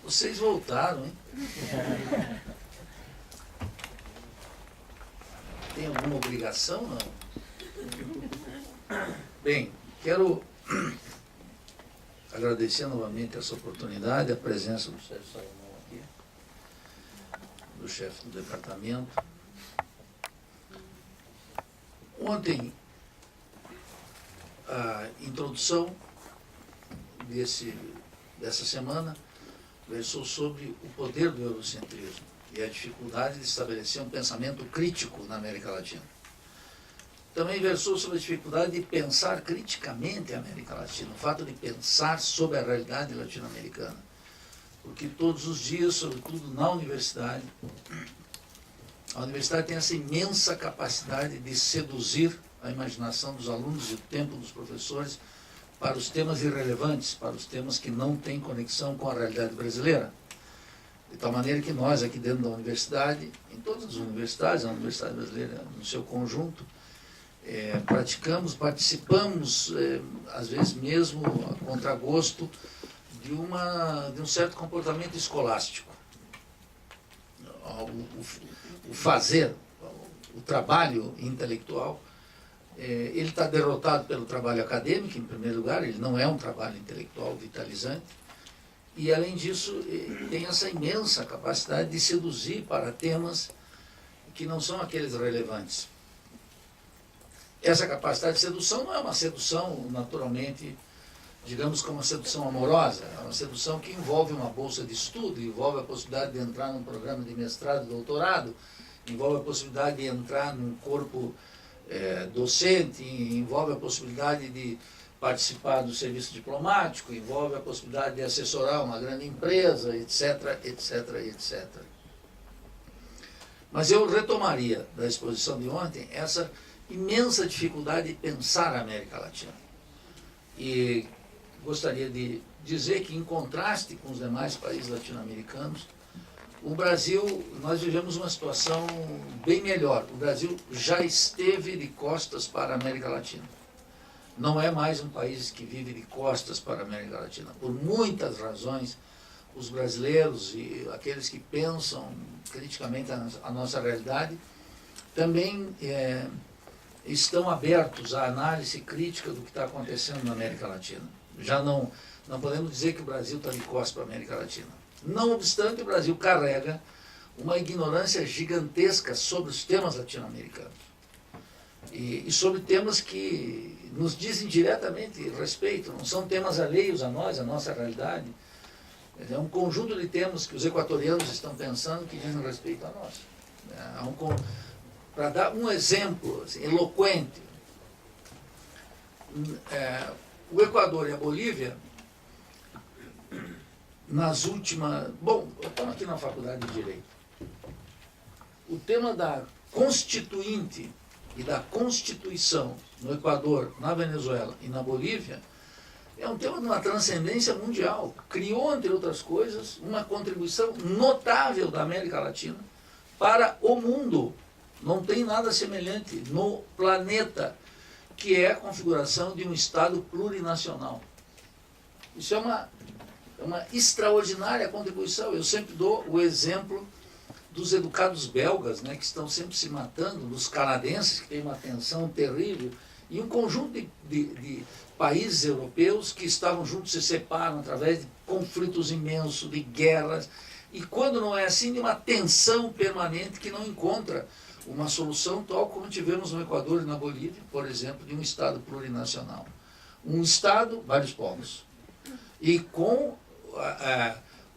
Vocês voltaram, hein? Tem alguma obrigação, não? Bem, quero agradecer novamente essa oportunidade, a presença do chefe Salomão aqui, do chefe do departamento. Ontem, a introdução dessa semana versou sobre o poder do eurocentrismo e a dificuldade de estabelecer um pensamento crítico na América Latina. Também versou sobre a dificuldade de pensar criticamente a América Latina, o fato de pensar sobre a realidade latino-americana. Porque todos os dias, sobretudo na universidade, a universidade tem essa imensa capacidade de seduzir a imaginação dos alunos e o tempo dos professores para os temas irrelevantes, para os temas que não têm conexão com a realidade brasileira. De tal maneira que nós, aqui dentro da universidade, em todas as universidades, a Universidade Brasileira no seu conjunto, participamos, às vezes mesmo a contragosto, de um certo comportamento escolástico. O fazer, o trabalho intelectual, ele está derrotado pelo trabalho acadêmico, em primeiro lugar, ele não é um trabalho intelectual vitalizante, e além disso tem essa imensa capacidade de seduzir para temas que não são aqueles relevantes. Essa capacidade de sedução não é uma sedução naturalmente, digamos, como uma sedução amorosa, é uma sedução que envolve uma bolsa de estudo, envolve a possibilidade de entrar num programa de mestrado e doutorado, envolve a possibilidade de entrar num corpo docente, envolve a possibilidade de participar do serviço diplomático, envolve a possibilidade de assessorar uma grande empresa, etc, etc, etc. Mas eu retomaria da exposição de ontem essa imensa dificuldade de pensar a América Latina. E gostaria de dizer que, em contraste com os demais países latino-americanos, o Brasil, nós vivemos uma situação bem melhor. O Brasil já esteve de costas para a América Latina. Não é mais um país que vive de costas para a América Latina. Por muitas razões, os brasileiros e aqueles que pensam criticamente a nossa realidade também estão abertos à análise crítica do que está acontecendo na América Latina. Já não podemos dizer que o Brasil está de costas para a América Latina. Não obstante, o Brasil carrega uma ignorância gigantesca sobre os temas latino-americanos. E sobre temas que nos dizem diretamente respeito, não são temas alheios a nós, a nossa realidade. É um conjunto de temas que os equatorianos estão pensando que dizem respeito a nós. Para dar um exemplo assim, eloquente, o Equador e a Bolívia, nas últimas... Bom, eu estou aqui na Faculdade de Direito. O tema da Constituinte e da Constituição no Equador, na Venezuela e na Bolívia é um tema de uma transcendência mundial. Criou, entre outras coisas, uma contribuição notável da América Latina para o mundo. Não tem nada semelhante no planeta, que é a configuração de um Estado plurinacional. Isso é uma extraordinária contribuição. Eu sempre dou o exemplo dos educados belgas, né, que estão sempre se matando, dos canadenses, que têm uma tensão terrível, e um conjunto de países europeus que estavam juntos se separam através de conflitos imensos, de guerras, e quando não é assim, de uma tensão permanente que não encontra uma solução tal como tivemos no Equador e na Bolívia, por exemplo, de um Estado plurinacional. Um Estado, vários povos. E com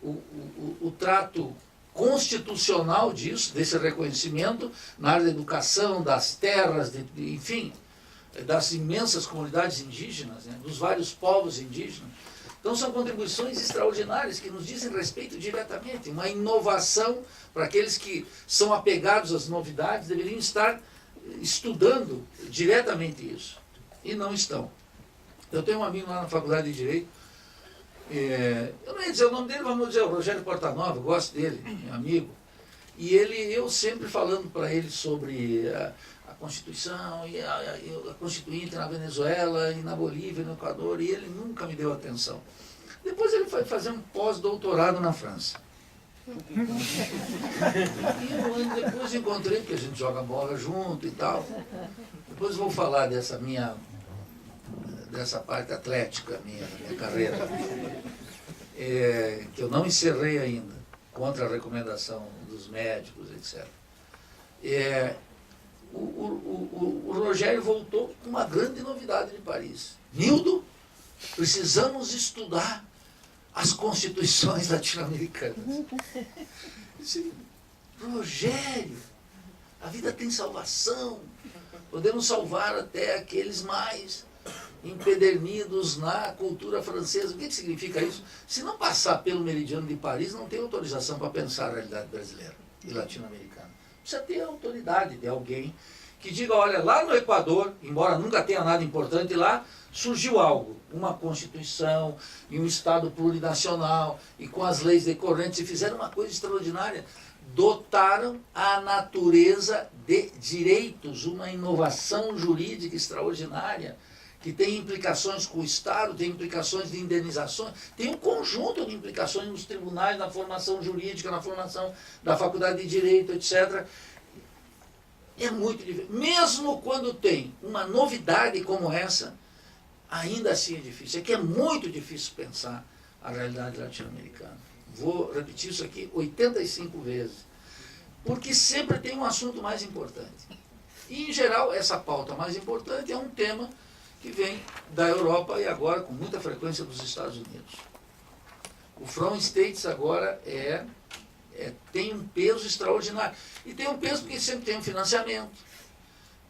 o trato constitucional disso, desse reconhecimento, na área da educação, das terras, enfim, das imensas comunidades indígenas, né, dos vários povos indígenas. Então são contribuições extraordinárias que nos dizem respeito diretamente, uma inovação para aqueles que são apegados às novidades, deveriam estar estudando diretamente isso, e não estão. Eu tenho um amigo lá na Faculdade de Direito, eu não ia dizer o nome dele, vamos dizer, o Rogério Portanova, eu gosto dele, meu amigo, E eu sempre falando para ele sobre a Constituição, e a Constituinte na Venezuela, e na Bolívia, no Equador, e ele nunca me deu atenção. Depois ele foi fazer um pós-doutorado na França. E um ano depois encontrei, porque a gente joga bola junto e tal. Depois vou falar dessa parte atlética minha carreira, que eu não encerrei ainda, contra a recomendação dos médicos, etc. O Rogério voltou com uma grande novidade de Paris. Nildo, precisamos estudar as constituições latino-americanas. Rogério, a vida tem salvação, podemos salvar até aqueles mais empedernidos na cultura francesa. O que significa isso? Se não passar pelo meridiano de Paris, não tem autorização para pensar a realidade brasileira e latino-americana. Precisa ter a autoridade de alguém que diga, olha, lá no Equador, embora nunca tenha nada importante lá, surgiu algo, uma Constituição e um Estado plurinacional, e com as leis decorrentes, e fizeram uma coisa extraordinária, dotaram a natureza de direitos, uma inovação jurídica extraordinária, que tem implicações com o Estado, tem implicações de indenizações, tem um conjunto de implicações nos tribunais, na formação jurídica, na formação da faculdade de Direito, etc. É muito difícil. Mesmo quando tem uma novidade como essa, ainda assim é difícil. É que é muito difícil pensar a realidade latino-americana. Vou repetir isso aqui 85 vezes. Porque sempre tem um assunto mais importante. E, em geral, essa pauta mais importante é um tema que vem da Europa e agora com muita frequência dos Estados Unidos. O From States agora tem um peso extraordinário. E tem um peso porque sempre tem um financiamento,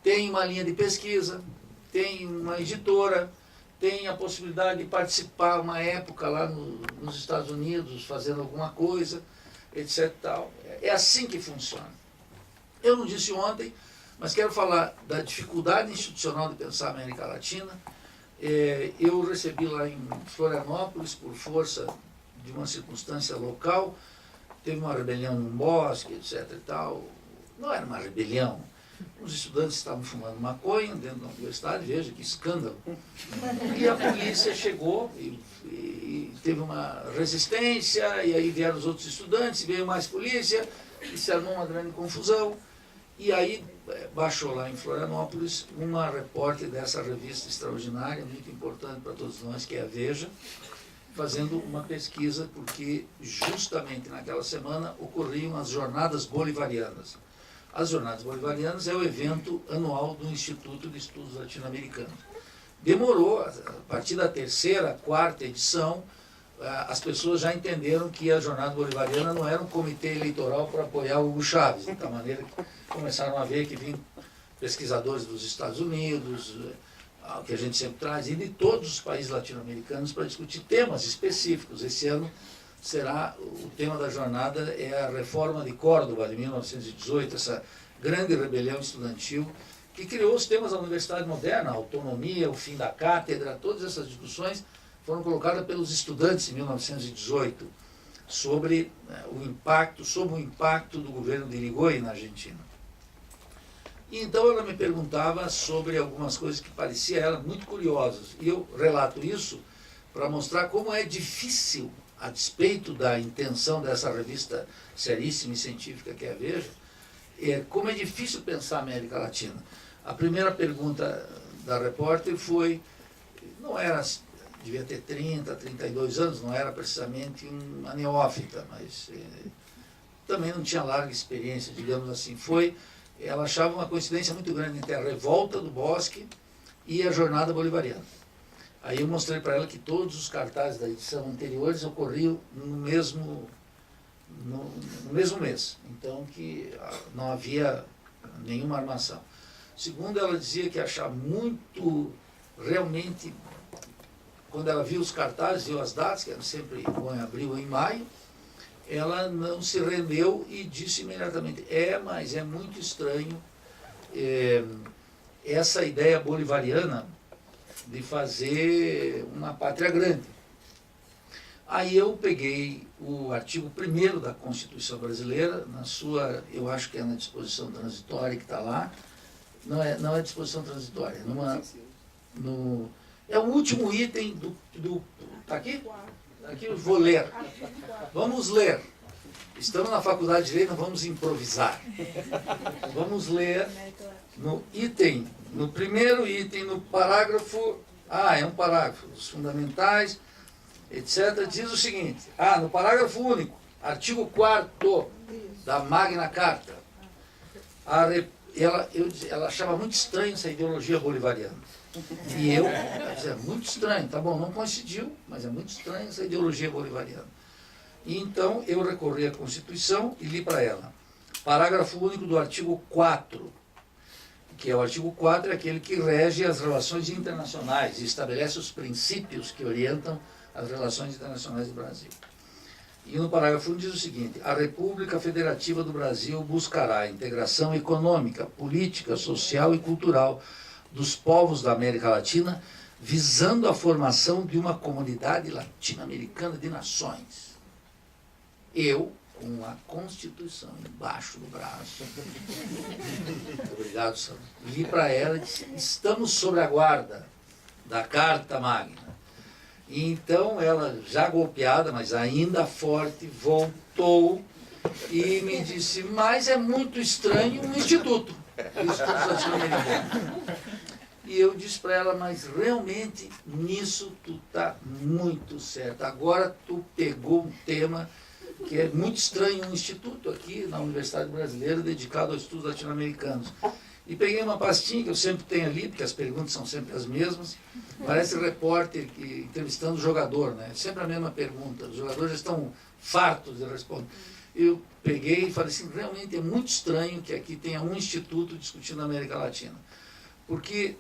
tem uma linha de pesquisa, tem uma editora, tem a possibilidade de participar uma época lá nos Estados Unidos, fazendo alguma coisa, etc. Tal. É assim que funciona. Eu não disse ontem, mas quero falar da dificuldade institucional de pensar a América Latina. Eu recebi lá em Florianópolis, por força de uma circunstância local, teve uma rebelião num bosque, etc. e tal. Não era uma rebelião. Os estudantes estavam fumando maconha dentro da universidade, veja que escândalo. E a polícia chegou e teve uma resistência, e aí vieram os outros estudantes, veio mais polícia, e se armou uma grande confusão. E aí baixou lá em Florianópolis uma repórter dessa revista extraordinária, muito importante para todos nós, que é a Veja, fazendo uma pesquisa, porque justamente naquela semana ocorriam as Jornadas Bolivarianas. As Jornadas Bolivarianas é o evento anual do Instituto de Estudos Latino-Americanos. Demorou, a partir da terceira, quarta edição, as pessoas já entenderam que a Jornada Bolivariana não era um comitê eleitoral para apoiar o Hugo Chávez, de tal maneira que começaram a ver que vinham pesquisadores dos Estados Unidos, que a gente sempre traz, e de todos os países latino-americanos para discutir temas específicos. Esse ano será, o tema da jornada é a reforma de Córdoba de 1918, essa grande rebelião estudantil que criou os temas da Universidade Moderna, a autonomia, o fim da cátedra, todas essas discussões foram colocadas pelos estudantes em 1918 sobre o impacto do governo de Irigoyen na Argentina. E então ela me perguntava sobre algumas coisas que pareciam a ela muito curiosas. E eu relato isso para mostrar como é difícil, a despeito da intenção dessa revista seríssima e científica que é a Veja, como é difícil pensar a América Latina. A primeira pergunta da repórter foi, não era, devia ter 30, 32 anos, não era precisamente uma neófita, mas também não tinha larga experiência, digamos assim. Ela achava uma coincidência muito grande entre a revolta do Bosque e a Jornada Bolivariana. Aí eu mostrei para ela que todos os cartazes da edição anteriores ocorriam no mesmo mês, então que não havia nenhuma armação. Segundo, ela dizia que achava muito, realmente, quando ela viu os cartazes, viu as datas, que eram sempre ou em abril ou em maio, ela não se rendeu e disse imediatamente, mas é muito estranho essa ideia bolivariana de fazer uma pátria grande. Aí eu peguei o artigo 1º da Constituição Brasileira, na sua, eu acho que é na disposição transitória que está lá, não é disposição transitória, é o último item está aqui? Aqui eu vou ler. Vamos ler. Estamos na Faculdade de Direito, vamos improvisar. Vamos ler no primeiro item, no parágrafo, é um parágrafo, os fundamentais, etc., diz o seguinte, no parágrafo único, artigo 4º da Magna Carta, ela achava muito estranho essa ideologia bolivariana. E eu dizia, muito estranho, tá bom, não coincidiu, mas é muito estranho essa ideologia bolivariana. E então eu recorri à Constituição e li para ela. Parágrafo único do artigo 4, que é o artigo 4, é aquele que rege as relações internacionais e estabelece os princípios que orientam as relações internacionais do Brasil. E no parágrafo 1 diz o seguinte, a República Federativa do Brasil buscará a integração econômica, política, social e cultural dos povos da América Latina, visando a formação de uma comunidade latino-americana de nações. Eu, com a Constituição embaixo do braço, obrigado, Sandro, li para ela e disse, estamos sob a guarda da Carta Magna. E então ela, já golpeada, mas ainda forte, voltou e me disse, mas é muito estranho um instituto latino-americano. E eu disse para ela, mas realmente nisso tu está muito certo. Agora tu pegou um tema que é muito estranho, um instituto aqui na Universidade Brasileira dedicado aos estudos latino-americanos. E peguei uma pastinha que eu sempre tenho ali, porque as perguntas são sempre as mesmas. Parece repórter entrevistando o jogador, né? Sempre a mesma pergunta. Os jogadores estão fartos de responder. Eu peguei e falei assim, realmente é muito estranho que aqui tenha um instituto discutindo a América Latina. Porque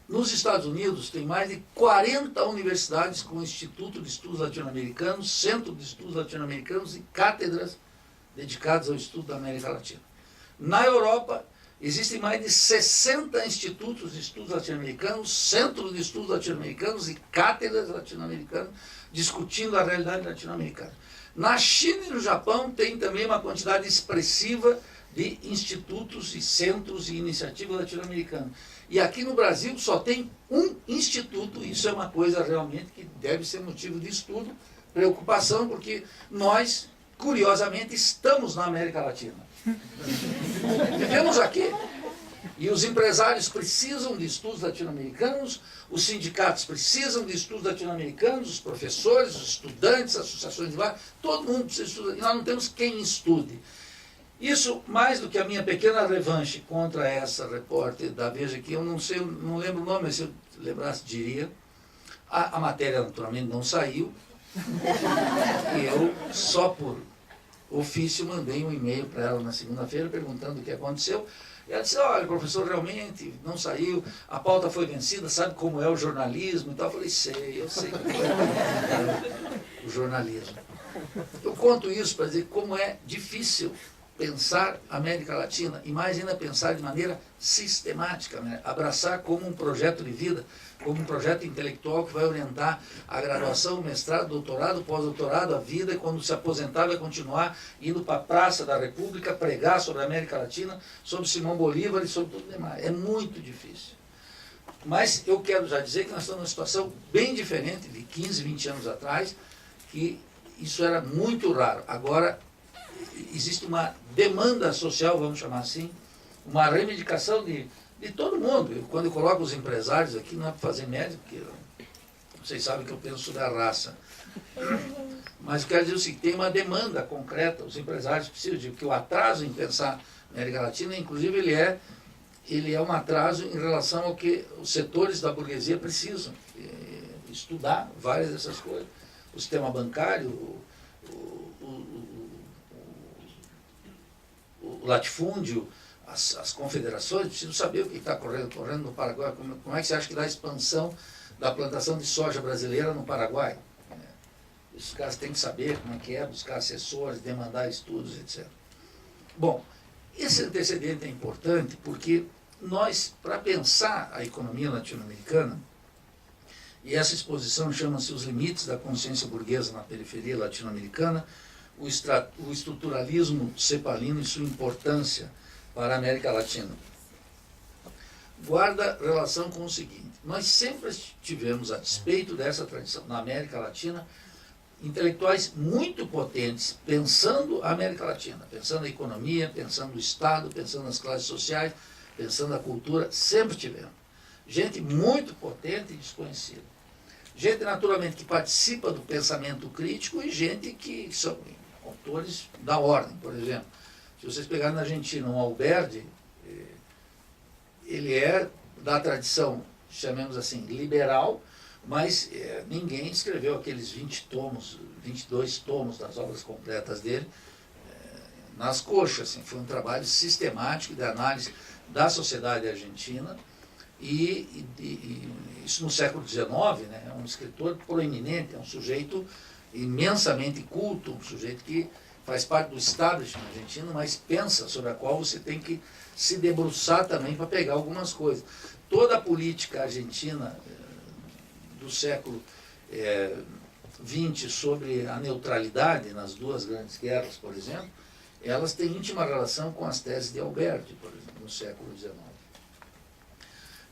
nos Estados Unidos tem mais de 40 universidades com Instituto de Estudos Latino-Americanos, Centro de Estudos Latino-Americanos e cátedras dedicadas ao estudo da América Latina. Na Europa, existem mais de 60 institutos de estudos latino-americanos, centros de estudos latino-americanos e cátedras latino-americanas discutindo a realidade latino-americana. Na China e no Japão tem também uma quantidade expressiva de institutos e centros e iniciativas latino-americanas. E aqui no Brasil só tem um instituto, isso é uma coisa realmente que deve ser motivo de estudo, preocupação, porque nós, curiosamente, estamos na América Latina. Vivemos aqui. E os empresários precisam de estudos latino-americanos, os sindicatos precisam de estudos latino-americanos, os professores, os estudantes, as associações de lá, todo mundo precisa estudar, e nós não temos quem estude. Isso, mais do que a minha pequena revanche contra essa repórter da Veja, que eu não sei, não lembro o nome, mas se eu lembrasse, diria. A matéria, naturalmente, não saiu. E eu, só por ofício, mandei um e-mail para ela na segunda-feira, perguntando o que aconteceu. E ela disse, olha, professor, realmente não saiu, a pauta foi vencida, sabe como é o jornalismo e tal. Eu falei, eu sei como é o jornalismo. Eu conto isso para dizer como é difícil pensar a América Latina, e mais ainda pensar de maneira sistemática, né? Abraçar como um projeto de vida, como um projeto intelectual que vai orientar a graduação, o mestrado, doutorado, pós-doutorado, a vida, e quando se aposentar vai continuar indo para a Praça da República pregar sobre a América Latina, sobre Simão Bolívar e sobre tudo demais. É muito difícil. Mas eu quero já dizer que nós estamos numa situação bem diferente de 15, 20 anos atrás, que isso era muito raro. Agora, existe uma demanda social, vamos chamar assim, uma reivindicação de todo mundo. Quando eu coloco os empresários aqui, não é para fazer média, porque vocês sabem que eu penso sobre a raça. Mas eu quero dizer o seguinte, tem uma demanda concreta, os empresários precisam de que o atraso em pensar na América Latina, inclusive ele é um atraso em relação ao que os setores da burguesia precisam estudar várias dessas coisas. O sistema bancário, o latifúndio, as confederações precisam saber o que está correndo no Paraguai. Como é que você acha que dá a expansão da plantação de soja brasileira no Paraguai? Os caras têm que saber como é que é, buscar assessores, demandar estudos, etc. Bom, esse antecedente é importante porque nós, para pensar a economia latino-americana, e essa exposição chama-se Os Limites da Consciência Burguesa na Periferia Latino-Americana, o estruturalismo cepalino e sua importância para a América Latina. Guarda relação com o seguinte: nós sempre tivemos, a despeito dessa tradição na América Latina, intelectuais muito potentes, pensando a América Latina, pensando a economia, pensando o Estado, pensando nas classes sociais, pensando a cultura, sempre tivemos. Gente muito potente e desconhecida. Gente, naturalmente, que participa do pensamento crítico e gente que são autores da ordem, por exemplo. Se vocês pegarem na Argentina um Alberdi, ele é da tradição, chamemos assim, liberal, mas ninguém escreveu aqueles 20 tomos, 22 tomos das obras completas dele nas coxas. Assim, foi um trabalho sistemático de análise da sociedade argentina e isso no século XIX, né, é um escritor proeminente, é um sujeito imensamente culto, um sujeito que faz parte do establishment argentino, mas pensa sobre a qual você tem que se debruçar também para pegar algumas coisas. Toda a política argentina do século XX sobre a neutralidade nas duas grandes guerras, por exemplo, elas têm íntima relação com as teses de Alberti, por exemplo, no século XIX.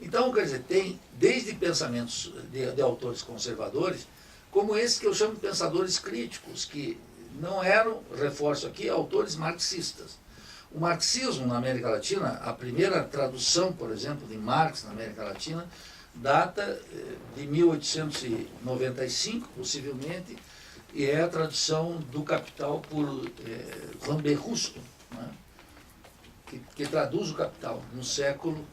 Então, quer dizer, tem desde pensamentos de autores conservadores, como esse que eu chamo de pensadores críticos, que não eram, reforço aqui, autores marxistas. O marxismo na América Latina, a primeira tradução, por exemplo, de Marx na América Latina, data de 1895, possivelmente, e é a tradução do Capital por Rambert Rusto, né, que traduz o Capital no século,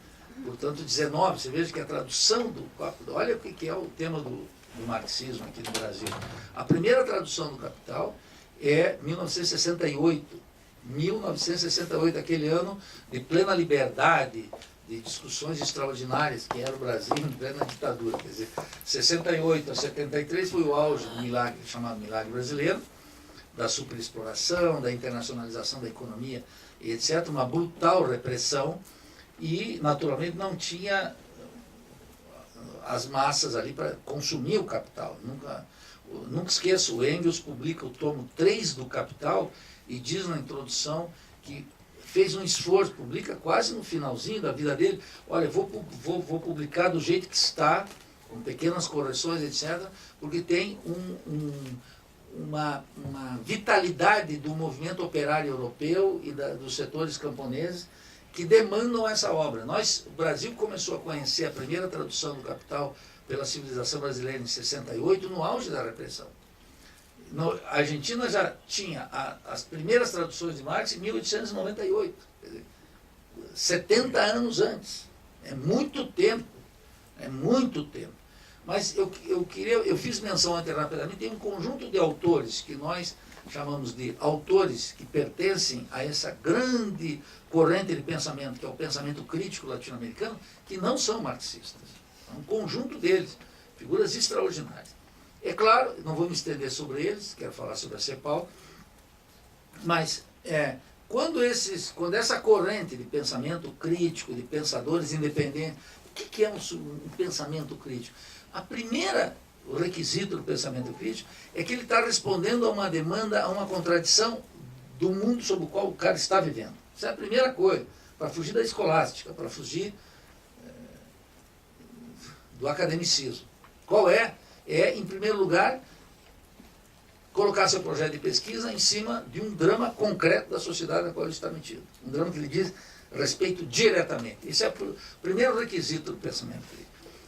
portanto, XIX. Você veja que a tradução do Capital, olha o que é o tema do marxismo aqui no Brasil. A primeira tradução do Capital é 1968. 1968, aquele ano de plena liberdade, de discussões extraordinárias, que era o Brasil em plena ditadura. Quer dizer, 68 a 73 foi o auge do milagre, chamado milagre brasileiro, da superexploração, da internacionalização da economia, e etc., uma brutal repressão, e, naturalmente, não tinha as massas ali para consumir o capital. Nunca esqueço, o Engels publica o tomo 3 do Capital e diz na introdução que fez um esforço, publica quase no finalzinho da vida dele, olha, vou publicar do jeito que está, com pequenas correções, etc., porque tem uma vitalidade do movimento operário europeu e dos setores camponeses que demandam essa obra. O Brasil começou a conhecer a primeira tradução do Capital pela civilização brasileira em 68, no auge da repressão. A Argentina já tinha as primeiras traduções de Marx em 1898, quer dizer, 70 anos antes. É muito tempo, é muito tempo. Mas eu fiz menção antes rapidamente, tem um conjunto de autores que nós chamamos de autores que pertencem a essa grande corrente de pensamento, que é o pensamento crítico latino-americano, que não são marxistas. É um conjunto deles, figuras extraordinárias. É claro, não vou me estender sobre eles, quero falar sobre a CEPAL, mas quando essa corrente de pensamento crítico, de pensadores independentes, o que é um pensamento crítico? O requisito do pensamento crítico é que ele está respondendo a uma demanda, a uma contradição do mundo sob o qual o cara está vivendo. Essa é a primeira coisa, para fugir da escolástica, para fugir do academicismo. Qual é? Em primeiro lugar, colocar seu projeto de pesquisa em cima de um drama concreto da sociedade na qual ele está metido. Um drama que lhe diz respeito diretamente. Esse é o primeiro requisito do pensamento crítico.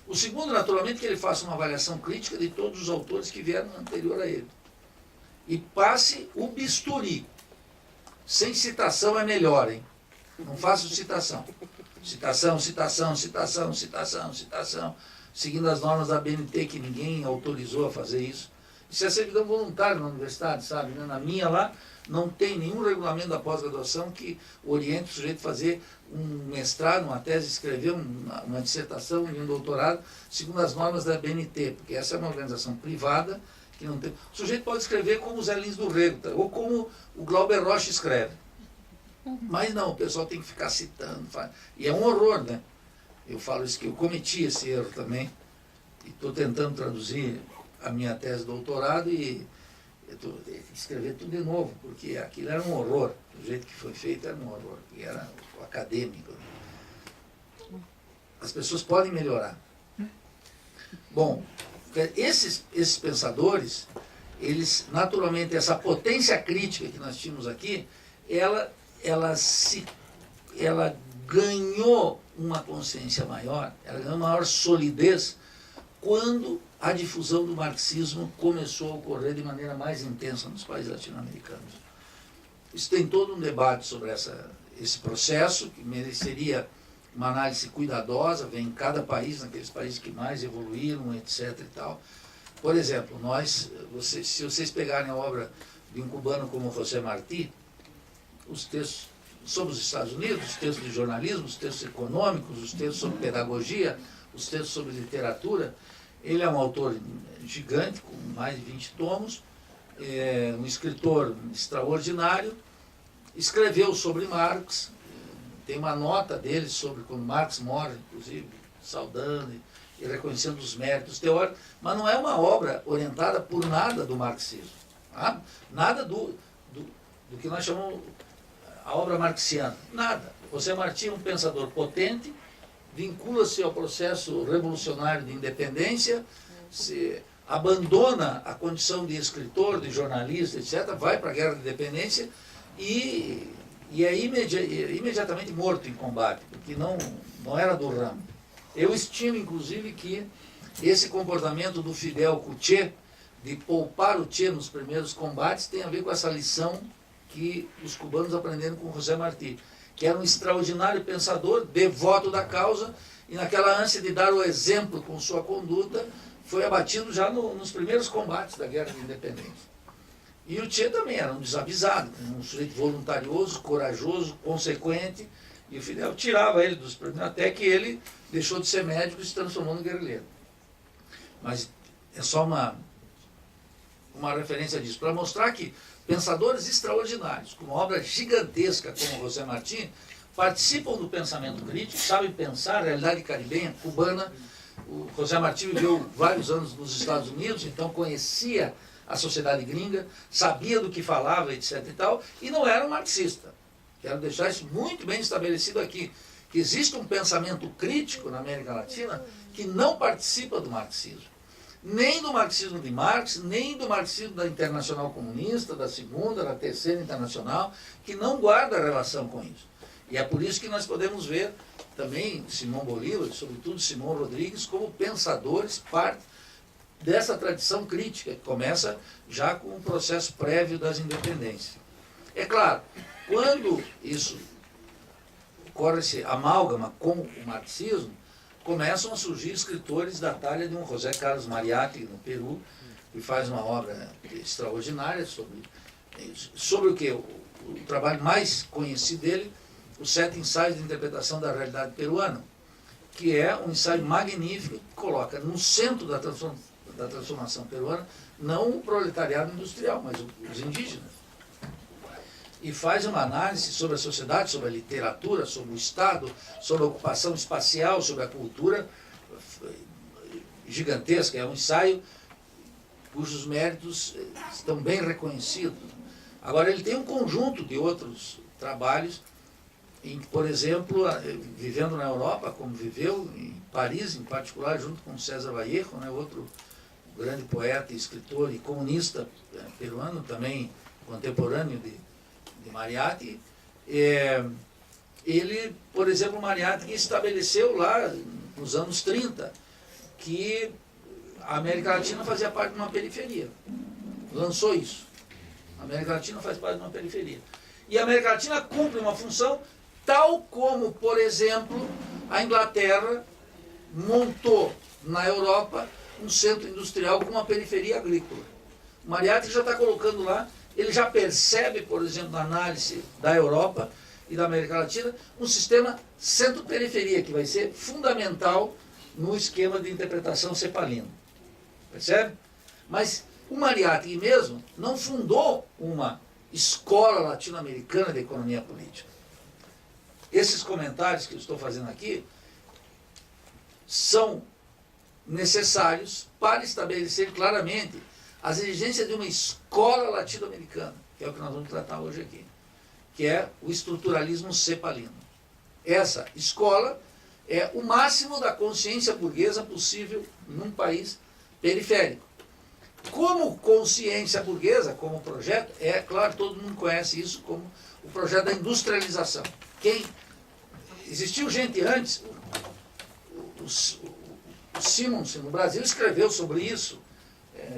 O segundo, naturalmente, que ele faça uma avaliação crítica de todos os autores que vieram anterior a ele. E passe o bisturi. Sem citação é melhor, hein? Não faço citação. Citação, citação, citação, citação, citação, seguindo as normas da BNT, que ninguém autorizou a fazer isso. Isso é servidão voluntária na universidade, sabe? Na minha lá, não tem nenhum regulamento da pós-graduação que oriente o sujeito a fazer um mestrado, uma tese, escrever uma dissertação e um doutorado, segundo as normas da BNT, porque essa é uma organização privada que não tem... O sujeito pode escrever como o Zé Lins do Rego, ou como o Glauber Rocha escreve. Mas não, o pessoal tem que ficar citando. E é um horror, né? Eu falo isso, que eu cometi esse erro também, estou tentando traduzir a minha tese de doutorado e eu tenho que escrever tudo de novo, porque aquilo era um horror, do jeito que foi feito era um horror, e era o acadêmico. As pessoas podem melhorar. Bom, esses pensadores, eles, naturalmente, essa potência crítica que nós tínhamos aqui, ela ganhou uma consciência maior, ela ganhou maior solidez quando a difusão do marxismo começou a ocorrer de maneira mais intensa nos países latino-americanos. Isso tem todo um debate sobre esse processo, que mereceria uma análise cuidadosa, vem em cada país, naqueles países que mais evoluíram, etc. e tal. Por exemplo, se vocês pegarem a obra de um cubano como José Martí, os textos sobre os Estados Unidos, os textos de jornalismo, os textos econômicos, os textos sobre pedagogia, os textos sobre literatura, ele é um autor gigante, com mais de 20 tomos, um escritor extraordinário, escreveu sobre Marx, tem uma nota dele sobre quando Marx morre, inclusive, saudando e reconhecendo os méritos teóricos, mas não é uma obra orientada por nada do marxismo, tá? Nada do que nós chamamos a obra marxiana, nada. José Martí é um pensador potente, vincula-se ao processo revolucionário de independência, se abandona a condição de escritor, de jornalista, etc., vai para a guerra de independência e é imediatamente morto em combate, porque não era do ramo. Eu estimo, inclusive, que esse comportamento do Fidel com o Che, de poupar o Che nos primeiros combates, tem a ver com essa lição que os cubanos aprenderam com José Martí, que era um extraordinário pensador, devoto da causa, e naquela ânsia de dar o exemplo com sua conduta, foi abatido já nos primeiros combates da Guerra de Independência. E o Che também era um desavisado, um sujeito voluntarioso, corajoso, consequente, e o Fidel tirava ele dos primeiros, até que ele deixou de ser médico e se transformou no guerrilheiro. Mas é só uma referência disso, para mostrar que pensadores extraordinários, com uma obra gigantesca como José Martí, participam do pensamento crítico, sabem pensar a realidade caribenha, cubana. O José Martí viveu vários anos nos Estados Unidos, então conhecia a sociedade gringa, sabia do que falava, etc. e tal, e não era um marxista. Quero deixar isso muito bem estabelecido aqui, que existe um pensamento crítico na América Latina que não participa do marxismo. Nem do marxismo de Marx, nem do marxismo da Internacional Comunista, da Segunda, da Terceira Internacional, que não guarda relação com isso. E é por isso que nós podemos ver também Simão Bolívar, sobretudo Simão Rodrigues, como pensadores, parte dessa tradição crítica, que começa já com o processo prévio das independências. É claro, quando isso ocorre esse amálgama com o marxismo, começam a surgir escritores da talla de um José Carlos Mariátegui, no Peru, que faz uma obra extraordinária sobre o que? O trabalho mais conhecido dele, os 7 ensaios de interpretação da realidade peruana, que é um ensaio magnífico que coloca no centro da transformação peruana, não o proletariado industrial, mas os indígenas. E faz uma análise sobre a sociedade, sobre a literatura, sobre o Estado, sobre a ocupação espacial, sobre a cultura gigantesca. É um ensaio cujos méritos estão bem reconhecidos. Agora, ele tem um conjunto de outros trabalhos, em, por exemplo, vivendo na Europa, como viveu, em Paris, em particular, junto com César Vallejo, né, outro grande poeta, escritor e comunista peruano, também contemporâneo de Mariátegui. Ele, por exemplo, Mariátegui estabeleceu lá, nos anos 30, que a América Latina fazia parte de uma periferia. Lançou isso. A América Latina faz parte de uma periferia. E a América Latina cumpre uma função tal como, por exemplo, a Inglaterra montou na Europa um centro industrial com uma periferia agrícola. O Mariátegui já está colocando lá, ele já percebe, por exemplo, na análise da Europa e da América Latina, um sistema centro-periferia, que vai ser fundamental no esquema de interpretação cepalino. Percebe? Mas o Mariátegui mesmo não fundou uma escola latino-americana de economia política. Esses comentários que eu estou fazendo aqui são necessários para estabelecer claramente as exigências de uma escola latino-americana, que é o que nós vamos tratar hoje aqui, que é o estruturalismo cepalino. Essa escola é o máximo da consciência burguesa possível num país periférico. Como consciência burguesa, como projeto, é claro, todo mundo conhece isso como o projeto da industrialização. Existiu gente antes, o Simonsen, no Brasil, escreveu sobre isso.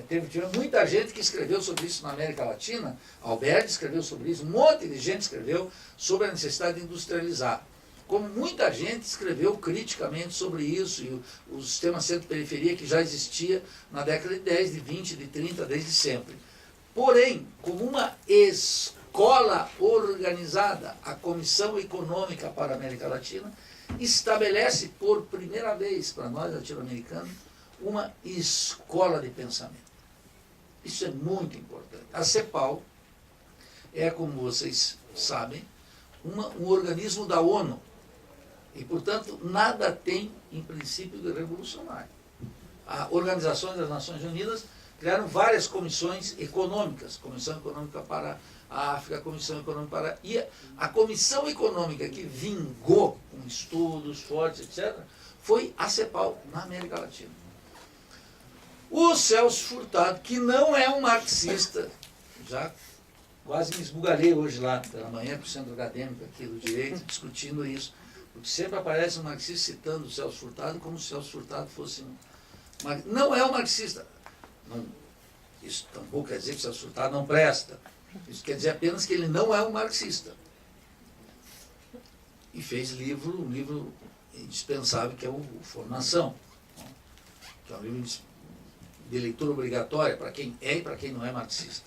Teve muita gente que escreveu sobre isso na América Latina. Alberti escreveu sobre isso, um monte de gente escreveu sobre a necessidade de industrializar. Como muita gente escreveu criticamente sobre isso, e o sistema centro-periferia que já existia na década de 10, de 20, de 30, desde sempre. Porém, como uma escola organizada, a Comissão Econômica para a América Latina estabelece por primeira vez para nós latino-americanos uma escola de pensamento. Isso é muito importante. A CEPAL é, como vocês sabem, um organismo da ONU. E, portanto, nada tem, em princípio, de revolucionário. A Organização das Nações Unidas criaram várias comissões econômicas, Comissão Econômica para a África, Comissão Econômica para... E a Comissão Econômica que vingou com estudos fortes, etc., foi a CEPAL, na América Latina. O Celso Furtado, que não é um marxista, já quase me esbugalhei hoje lá, pela manhã, com o centro acadêmico aqui do direito, discutindo isso. Porque sempre aparece um marxista citando o Celso Furtado como se o Celso Furtado fosse um... Não é um marxista. Não, isso tampouco quer dizer que o Celso Furtado não presta. Isso quer dizer apenas que ele não é um marxista. E fez um livro indispensável, que é o Formação, que é um livro de leitura obrigatória para quem é e para quem não é marxista.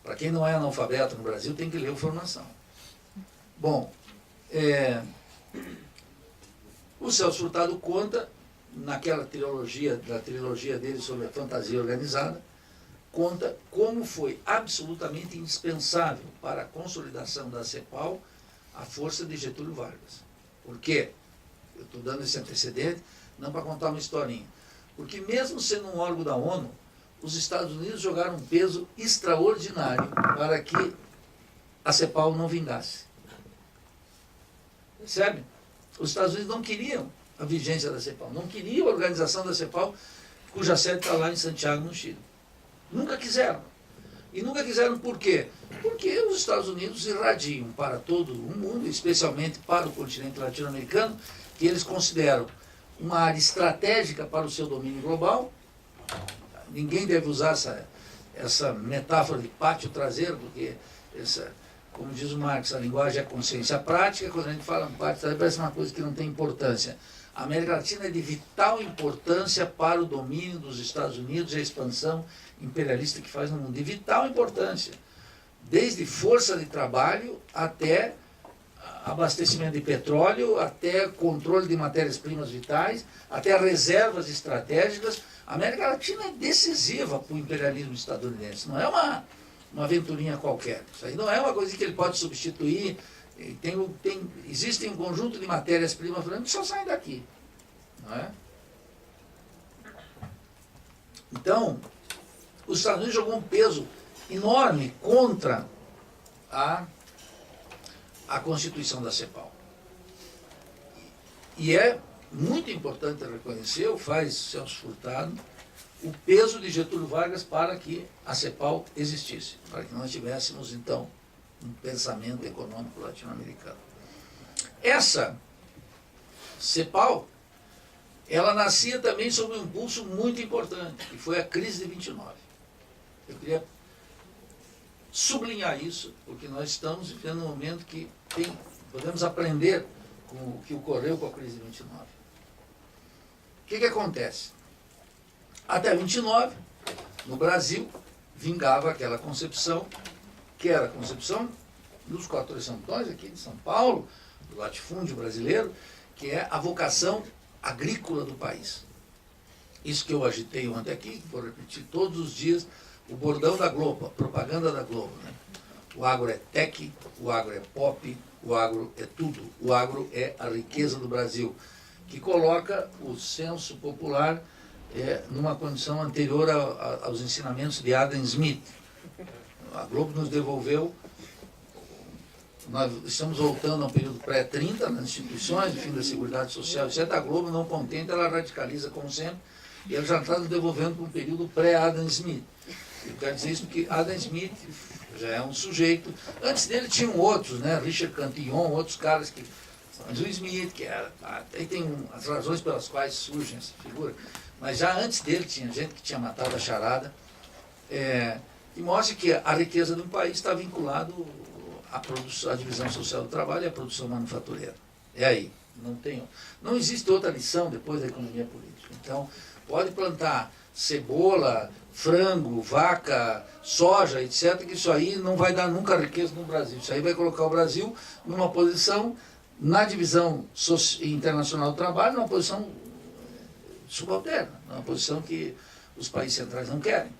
Para quem não é analfabeto no Brasil, tem que ler o Formação. Bom, o Celso Furtado conta, naquela trilogia dele sobre a fantasia organizada, conta como foi absolutamente indispensável para a consolidação da CEPAL a força de Getúlio Vargas. Por quê? Eu estou dando esse antecedente, não para contar uma historinha. Porque mesmo sendo um órgão da ONU, os Estados Unidos jogaram um peso extraordinário para que a CEPAL não vingasse. Percebe? Os Estados Unidos não queriam a vigência da CEPAL, não queriam a organização da CEPAL, cuja sede está lá em Santiago, no Chile. Nunca quiseram. E nunca quiseram por quê? Porque os Estados Unidos irradiam para todo o mundo, especialmente para o continente latino-americano, que eles consideram uma área estratégica para o seu domínio global. Ninguém deve usar essa metáfora de pátio traseiro, porque como diz o Marx, a linguagem é consciência prática. Quando a gente fala em pátio traseiro, parece uma coisa que não tem importância. A América Latina é de vital importância para o domínio dos Estados Unidos e a expansão imperialista que faz no mundo. De vital importância. Desde força de trabalho até abastecimento de petróleo, até controle de matérias-primas vitais, até reservas estratégicas. A América Latina é decisiva para o imperialismo estadunidense. Não é uma aventurinha qualquer. Isso aí não é uma coisa que ele pode substituir. Existe um conjunto de matérias-primas que só saem daqui. Não é? Então, os Estados Unidos jogou um peso enorme contra a Constituição da CEPAL. E é muito importante reconhecer, faz Celso Furtado, o peso de Getúlio Vargas para que a CEPAL existisse, para que nós tivéssemos, então, um pensamento econômico latino-americano. Essa CEPAL, ela nascia também sob um impulso muito importante, que foi a crise de 29. Eu queria sublinhar isso, porque nós estamos vivendo um momento que podemos aprender com o que ocorreu com a crise de 29. O que acontece? Até 29, no Brasil, vingava aquela concepção, que era a concepção dos 4 santões aqui de São Paulo, do latifúndio brasileiro, que é a vocação agrícola do país. Isso que eu agitei ontem aqui, vou repetir todos os dias, o bordão da Globo, a propaganda da Globo. Né? O agro é tech, o agro é pop, o agro é tudo. O agro é a riqueza do Brasil. que coloca o senso popular numa condição anterior aos ensinamentos de Adam Smith. A Globo nos devolveu, nós estamos voltando a um período pré-30 nas instituições, fim da Seguridade Social, etc. A Globo, não contente, ela radicaliza como sempre, e ela já está nos devolvendo para um período pré-Adam Smith. Eu quero dizer isso porque Adam Smith já é um sujeito. Antes dele tinham outros, né? Richard Cantillon, outros caras que... Andrew Smith, que era... Aí tem as razões pelas quais surge essa figura. Mas já antes dele tinha gente que tinha matado a charada. E mostra que a riqueza de um país está vinculada à divisão social do trabalho e à produção manufatureira. É aí. Não existe outra lição depois da economia política. Então, pode plantar cebola, frango, vaca, soja, etc., que isso aí não vai dar nunca riqueza no Brasil. Isso aí vai colocar o Brasil numa posição, na divisão internacional do trabalho, numa posição subalterna, numa posição que os países centrais não querem.